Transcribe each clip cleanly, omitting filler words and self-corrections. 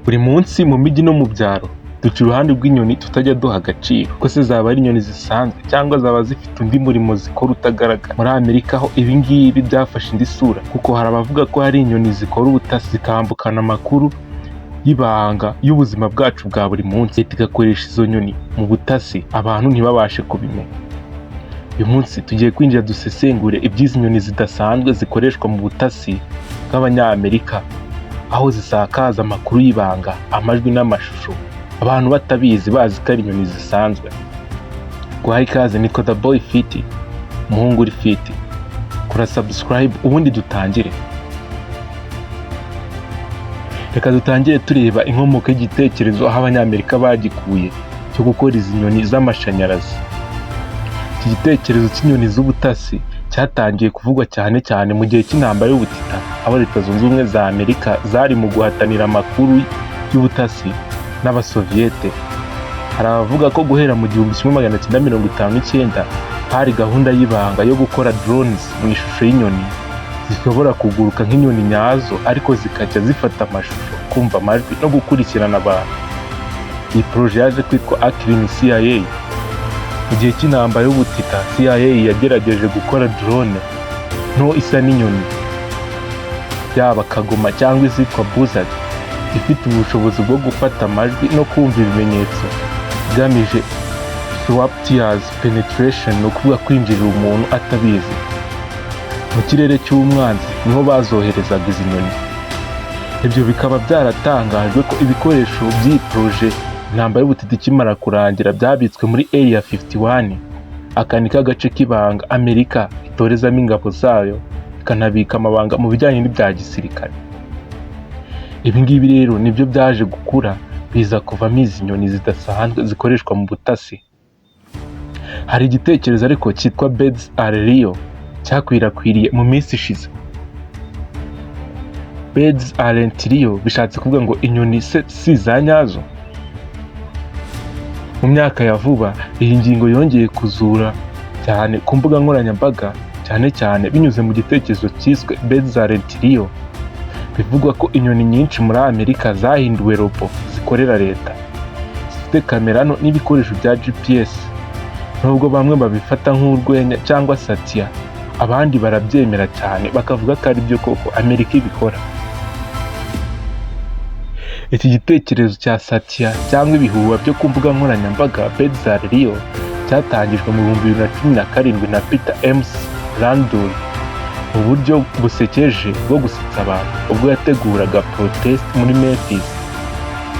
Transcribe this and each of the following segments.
Buri munsi mu mijyi no mu byaro duca iruhande rw'inyoni tutajya duha agaciro, ko se zaba ari inyoni zisanzwe cyangwa zaba zifite undi murimo zikora utagaragara. Muri Amerika ho ibi ngibi byafashe indi sura, kuko hari abavuga ko hari inyoni zikora ubutasi zikambukana amakuru y'ibanga y'ubuzima bwacu bwa buri munsi. Leta igakoresha izo nyoni mu butasi abantu ntibabashe kubimenya. Uyu munsi tugiye kwinjira dusesengure iby'izi nyoni zidasanzwe zikoreshwa mu butasi bw'Abanyamerika, aho zisakaza amakuru y'ibanga, amajwi n'amashusho, abantu batabizi bazi ko ari inyoni zisanzwe. Guhaye ikaze, nitwa The Boy Fit, umuhungu uri fit. Kora subscribe ubundi dutangire. Reka dutangire tureba inkomoko y'igitekerezo aho Abanyamerika bagikuye cyo gukora izi nyoni z'amashanyarazi. Iki gitekerezo cy'inyoni z'ubutasi cyatangiye kuvugwa cyane cyane mu gihe cy'intambara y'ubutita, aho Leta Zunze Ubumwe za Amerika zari mu guhatanira amakuru y'ubutasi n'Abasoviyete. Hari abavuga ko guhera mu 1959 hari gahunda y'ibanga yo gukora drones mu ishusho y'inyoni zishobora kuguruka nk'inyoni nyazo, ariko zikajya zifata amashusho, kumva amajwi no gukurikirana abantu. Iyi projet yaje kwitwa Akirin CIA. Mu gihe cy'intambara y'ubutita, CIA yagerageje gukora drone nto isa n'inyoni, yaba kagoma cyangwa izitwa buzzard, ifite ubushobozi bwo gufata amajwi no kumva ibimenyetso, igamije surreptitious penetration, no kuvuga kwinjirira umuntu atabizi mu kirere cy'umwanzi. Niho bazoherezaga izi nyoni. Ibyo bikaba byaratangajwe ko ibikoresho by'iyi projet intambara y'ubutita ikimara kurangira byabitswe muri Area 51. Aka ni k'agace k'ibanga Amerika itorezamo ingabo zayo, ikanabika amabanga mu bijyanye n'ibya gisirikare. Ibi ngibi rero nibyo byaje gukura biza kuvamo izi nyoni zidasanzwe zikoreshwa mu butasi. Hari igitekerezo ariko cyitwa birds are real cyakwirakwiriye mu minsi ishize. Birds aren't real bishatse kuvuga ngo inyoni si za nyazo. Mu myaka ya vuba iyi ngingo yongeye kuzura cyane ku mbuga nkoranyambaga, cyane cyane binyuze mu gitekerezo cyiswe birds aren't real. Bivugwa ko inyoni nyinshi muri Amerika zahinduwe robo zikorera leta, zifite kamera n'ibikoresho bya GPS. Nubwo bamwe babifata nk'urwenya cyangwa satire, abandi barabyemera cyane bakavuga ko ari byo koko Amerika ibikora. Iki gitekerezo cya satire cyangwa ibihuha byo ku mbuga nkoranyambaga birds are real cyatangijwe mu 2017 na Peter M. Randall mu buryo busekeje bwo gusetsa abantu, ubwo yateguraga protest muri Memphis.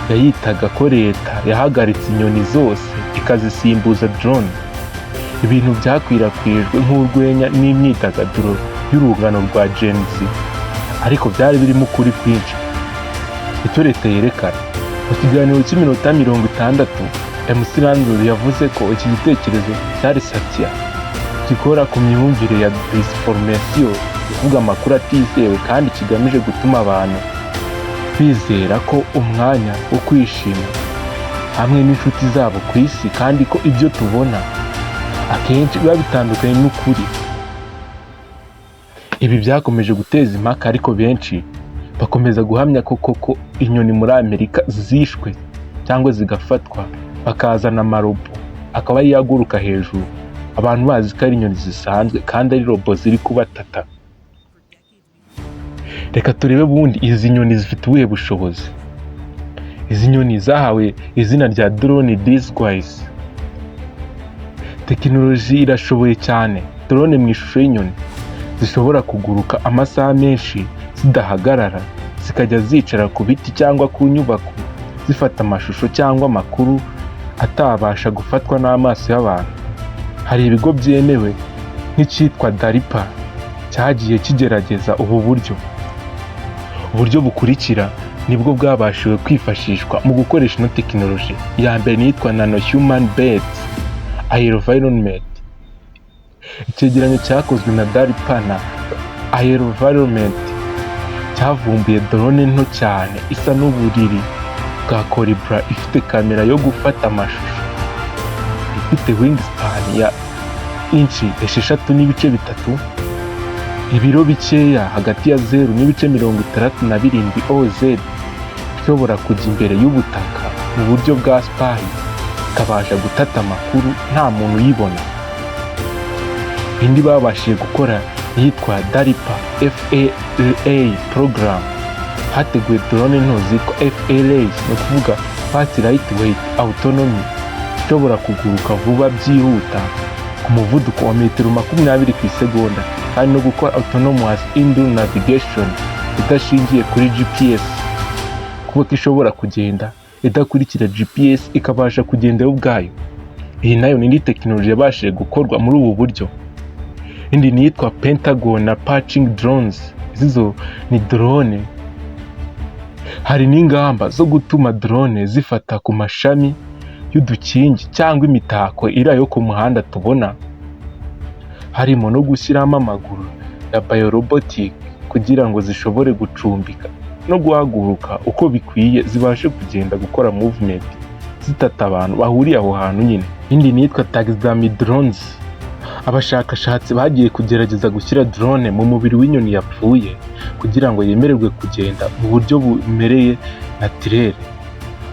Yayitaga ko leta yahagaritse inyoni zose ikazisimbuza drone. Ibintu byakwirakwijwe nk'urwenya n'imyidagaduro y'urungano rwa Gen Z, ariko byari birimo ukuri kwinshi. Icyo leta yerekana mu kiganiro cy'iminota 60, MC Randall yavuze ko iki gitekerezo cyari satire gikora ku myumvire ya disinformation, ivuga amakuru atizewe kandi kigamije gutuma abantu bizera ko umwanya wo kwishima hamwe n'inshuti zabo ku isi, kandi ko ibyo tubona akenshi biba bitandukanye n'ukuri. Ibi byakomeje guteza impaka, ariko benshi bakomeza guhamya ko koko inyoni muri Amerika zishwe cyangwa zigafatwa, bakazana amarobo akaba ari yaguruka hejuru, abantu bazi ko ari inyoni zisanzwe kandi ari robo ziri kubatata. Reka turebe bundi izi nyoni zifite ubuhe bushobozi. Izi nyoni zahawe izina rya drone disguise. Tekinoloji irashoboye cyane. Drone mu ishusho y'inyoni zishobora kuguruka amasaha menshi zidahagarara, zikajya zicara ku biti cyangwa ku nyubako, zifata amashusho cyangwa amakuru atabasha gufatwa n'amaso y'abantu. Hari ibigo byemewe nk'icyitwa DARPA cyagiye kigerageza ubu buryo. Uburyo bukurikira nibwo bwabashiwe kwifashishwa mu gukoresha ino tekinoloji. Iya mbere nitwa nano human beds environment. Icyegeranyo cyakozwe na DARPA na environment cyavumbuye drone nto cyane isa n'uburiri bwa Colibra, ifite kamera yo gufata amashusho, ifite wingspan ya inchi 6.3, ibiro bikeya hagati ya 0 n'ibice 67 OZ, ishobora kujya imbere y'ubutaka mu buryo bwa spy ikabasha gutata amakuru nta muntu uyibona. Indi babashije gukora yitwa DARPA FLA program. Hateguwe drone nto zitwa FLAs, ni ukuvuga Fast Lightweight Autonomy, ishobora kuguruka vuba byihuta ku muvuduko wa metero 20 ku isegonda, kandi no gukora autonomous indoor navigation idashingiye kuri GPS, kuko ishobora kugenda idakurikira GPS ikabasha kugendera ubwayo. Iyi nayo ni tekinoloji yabashije gukorwa muri ubu buryo. Indi ni yitwa Pentagon na Patching Drones. Izo ni drone. Hari n'ingamba zo gutuma drone zifata ku mashami y'udukingi cyangwa imitako irayo ku muhanda tubona, harimo no gushyiramo amaguru ya biorobotic kugira ngo zishobore gucumbika no guhaguruka uko bikwiye, zibashe kugenda gukora movement zitata abantu bahuriye aho hantu nyine. Indi ni yitwa taxidermy drones. Abashakashatsi bagiye kugerageza gushyira drone mu mubiri w'inyoni yapfuye kugira ngo yemererwe kugenda mu buryo bumereye naturel.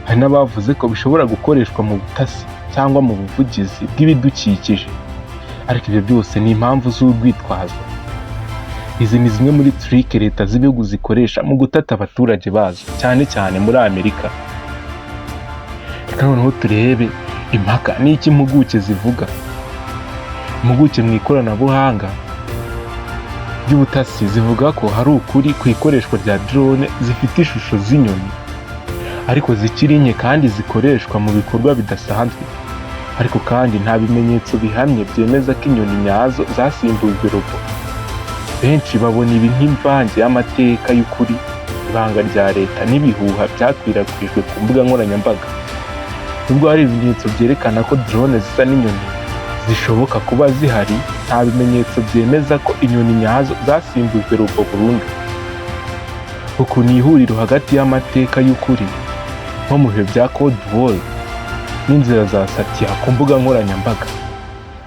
Hari n'abavuze ko bishobora gukoreshwa mu butasi cyangwa mu buvugizi bw'ibidukikije, ariko ibyo byose ni impamvu z'urwitwazo. Izi ni zimwe muri trick leta z'ibihugu zikoresha mu gutata abaturage bazo, cyane cyane muri Amerika. Reka noneho turebe impaka n'iki impuguke zivuga. Impuguke mu ikoranabuhanga ry'ubutasi zivuga ko hari ukuri ku ikoreshwa rya drone zifite ishusho z'inyoni, ariko zikiri nke kandi zikoreshwa mu bikorwa bidasanzwe. Ariko kandi nta bimenyetso bihamye byemeza ko inyoni nyazo zasimbujwe robo. Benshi babona ibi nk'imvange y'amateka y'ukuri, ibanga rya leta n'ibihuha byakwirakwijwe ku mbuga nkoranyambaga. Nubwo hari ibimenyetso byerekana ko drone zisa n'inyoni zishoboka kuba zihari, nta bimenyetso byemeza ko inyoni nyazo zasimbujwe robo burundu. Uku ni ihuriro hagati y'amateka y'ukuri nko mu bihe bya Cold War n'inzira za satira ku mbuga nkoranyambaga,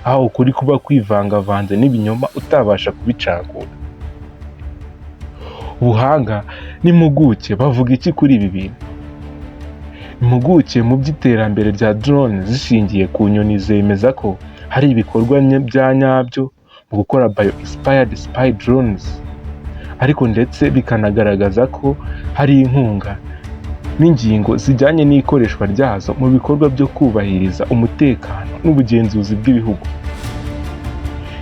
aho ukuri kuba kwivangavanze n'ibinyoma utabasha kubicagura. Ubuhanga n'impuguke bavuga iki kuri ibi bintu? Impuguke mu by'iterambere rya drone zishingiye ku nyoni zemeza ko hari ibikorwa bya nyabyo mu gukora bio-inspired spy drones, ariko ndetse bikanagaragaza ko hari inkunga n'ingingo zijyanye n'ikoreshwa ryazo mu bikorwa byo kubahiriza umutekano n'ubugenzuzi bw'ibihugu.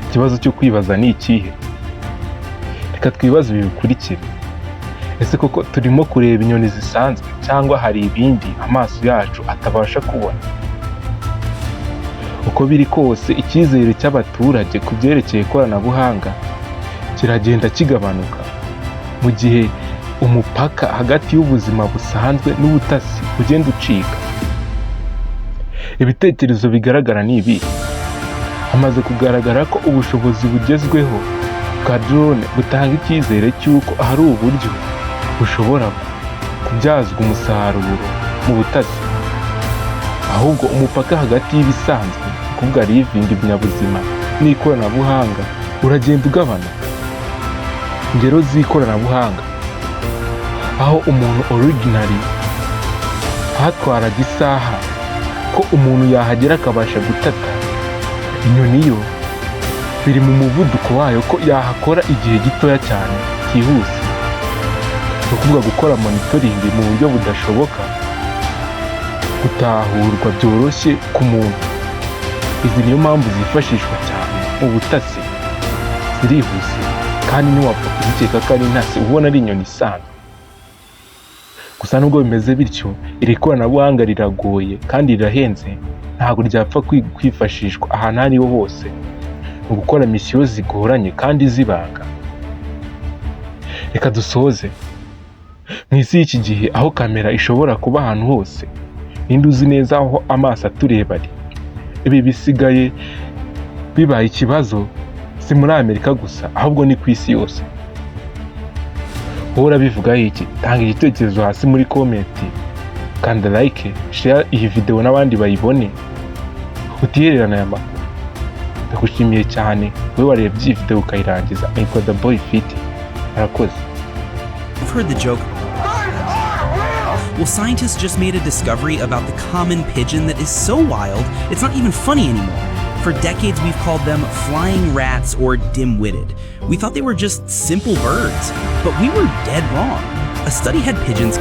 Ikibazo cyo kwibaza ni ikihe? Reka twibaze ibi bikurikira. Ese koko turimo kureba inyoni zisanzwe cyangwa hari ibindi amaso yacu atabasha kubona? Uko biri kose, icyizere cy'abaturage ku byerekeye ikoranabuhanga kiragenda kigabanuka mu gihe umupaka hagati y'ubuzima busanzwe n'ubutasi ugenda ucika. Ibitekerezo bigaragara ni ibi. Hamaze kugaragara ko ubushobozi bugezweho bwa drone butanga icyizere cy'uko hari uburyo bushobora kubyazwa umusaruro mu butasi. Ahubwo umupaka hagati y'ibisanzwe, kuvuga living ibinyabuzima n'ikoranabuhanga, uragenda ugabanuka. Ingero z'ikoranabuhanga: aho umuntu originally hatwaraga isaha ko umuntu yahagera akabasha gutata, inyoni yo biri mu muvuduko wayo ko yahakora igihe gitoya cyane cyihuse. Ni ukuvuga gukora monitoring mu buryo budashoboka gutahurwa byoroshye ku muntu. Izi niyo mpamvu zifashishwa cyane mu butasi, zirihuse kandi ntiwapfa kuzikeka ko ari intasi ubona ari inyoni isanzwe. Gusa nubwo bimeze bityo, iri koranabuhanga riragoye kandi rirahenze, ntabwo ryapfa kwifashishwa ahantu aho ariho hose mu gukora misiyo zigoranye kandi z'ibanga. Reka dusoze. Mu isi y'iki gihe aho kamera ishobora kuba ahantu hose, ninde uzi neza aho amaso atureba ari? Ibi bisigaye bibaye ikibazo si muri Amerika gusa, ahubwo ni ku isi yose. Wowe urabivugaho iki? Tanga igitekerezo hasi muri comment, kanda like, share iyi video n'abandi bayibone, utihererana aya makuru. Ndagushimiye cyane wowe warebye iyi video ukayirangiza. The boy fit. Arakoze. You've heard the joke. Well, scientists just made a discovery about the common pigeon that is so wild, it's not even funny anymore. For decades, we've called them flying rats or dim-witted. We thought they were just simple birds, but we were dead wrong. A study had pigeons